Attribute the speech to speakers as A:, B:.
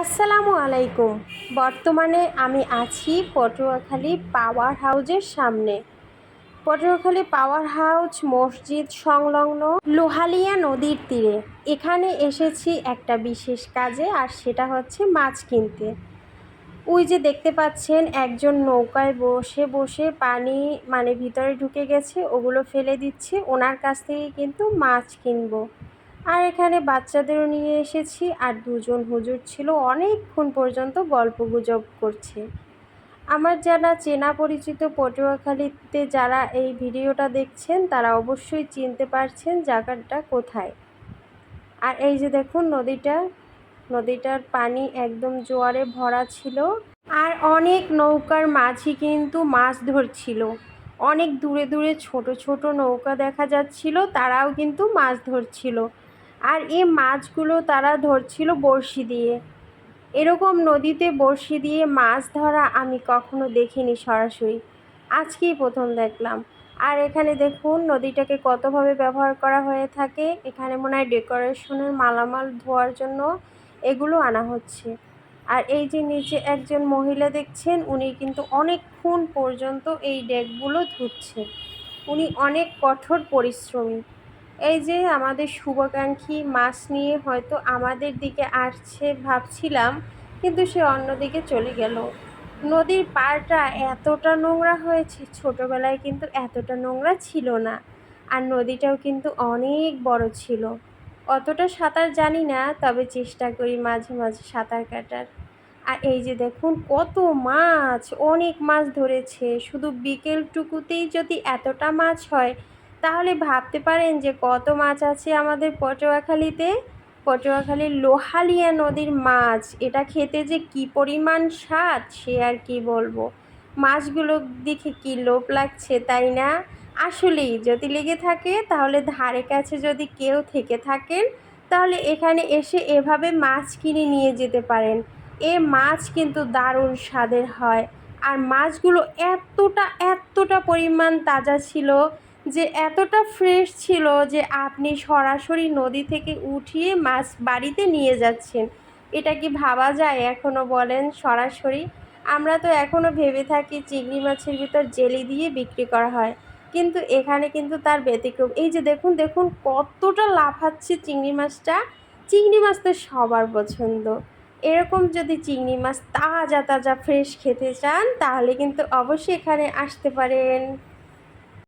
A: আসসালামু আলাইকুম। বর্তমানে আমি আছি পটুয়াখালী পাওয়ার হাউজের সামনে। পটুয়াখালী পাওয়ার হাউজ মসজিদ সংলগ্ন লোহালিয়া নদীর তীরে। এখানে এসেছি একটা বিশেষ কাজে, আর সেটা হচ্ছে মাছ কিনতে। ওই যে দেখতে পাচ্ছেন একজন নৌকায় বসে বসে পানি ভিতরে ঢুকে গেছে, ওগুলো ফেলে দিচ্ছে। ওনার কাছ থেকে কিন্তু মাছ কিনবো। আর এখানে বাচ্চাদেরও নিয়ে এসেছি, আর দুজন হুজুর ছিল, অনেকক্ষণ পর্যন্ত গল্পগুজব করছে। আমার যারা চেনা পরিচিত পটুয়াখালীতে যারা এই ভিডিওটা দেখছেন তারা অবশ্যই চিনতে পারছেন জায়গাটা কোথায়। আর এই যে দেখুন নদীটার পানি একদম জোয়ারে ভরা ছিল, আর অনেক নৌকার মাঝি কিন্তু মাছ ধরছিল। অনেক দূরে দূরে ছোট ছোট নৌকা দেখা যাচ্ছিল, তারাও কিন্তু মাছ ধরছিল। আর এই মাছগুলো তারা ধরছিল বড়শি দিয়ে। এরকম নদীতে বড়শি দিয়ে মাছ ধরা আমি কখনো দেখিনি সরাসরি, আজকেই প্রথম দেখলাম। আর এখানে দেখুন নদীটাকে কতভাবে ব্যবহার করা হয়ে থাকে। এখানে মনে হয় ডেকোরেশনের মালামাল ধোয়ার জন্য এগুলো আনা হচ্ছে। আর এই যে নিচে একজন মহিলা দেখছেন, উনি কিন্তু অনেকক্ষণ পর্যন্ত এই ডেকগুলো ধুচ্ছে। উনি অনেক কঠোর পরিশ্রমী। এই যে আমাদের শুভাকাঙ্ক্ষী মাছ নিয়ে হয়তো আমাদের দিকে আসছে ভাবছিলাম, কিন্তু সে অন্যদিকে চলে গেল। নদীর পাড়টা এতটা নোংরা হয়েছে, ছোটোবেলায় কিন্তু এতটা নোংরা ছিল না। আর নদীটাও কিন্তু অনেক বড় ছিল। অতটা সাঁতার জানি না, তবে চেষ্টা করি মাঝে মাঝে সাঁতার কাটার। আর এই যে দেখুন কত মাছ, অনেক মাছ ধরেছে। শুধু বিকেলটুকুতেই যদি এতটা মাছ হয়, তাহলে ভাবতে পারেন যে কত মাছ আছে আমাদের পটুয়াখালীতে। পটুয়াখালীর লোহালিয়া নদীর মাছ, এটা খেতে যে কী পরিমাণ স্বাদ সে আর কি বলবো। মাছগুলো দেখে কি লোভ লাগছে, তাই না? আসলেই যদি লেগে থাকে, তাহলে ধারে কাছে যদি কেউ থেকে থাকেন, তাহলে এখানে এসে এভাবে মাছ কিনে নিয়ে যেতে পারেন। এ মাছ কিন্তু দারুণ স্বাদের হয়। আর মাছগুলো এতটা পরিমাণ তাজা ছিল, যে এতটা ফ্রেশ ছিল যে আপনি সরাসরি নদী থেকে উঠিয়ে মাছ বাড়িতে নিয়ে যাচ্ছেন। এটা কি ভাবা যায় এখনও, বলেন? সরাসরি আমরা তো এখনও ভেবে থাকি চিংড়ি মাছের ভিতর জেলি দিয়ে বিক্রি করা হয়, কিন্তু এখানে কিন্তু তার ব্যতিক্রম। এই যে দেখুন দেখুন কতটা লাফাচ্ছে চিংড়ি মাছটা। চিংড়ি মাছ তো সবার পছন্দ। এরকম যদি চিংড়ি মাছ তাজা তাজা ফ্রেশ খেতে চান, তাহলে কিন্তু অবশ্যই এখানে আসতে পারেন।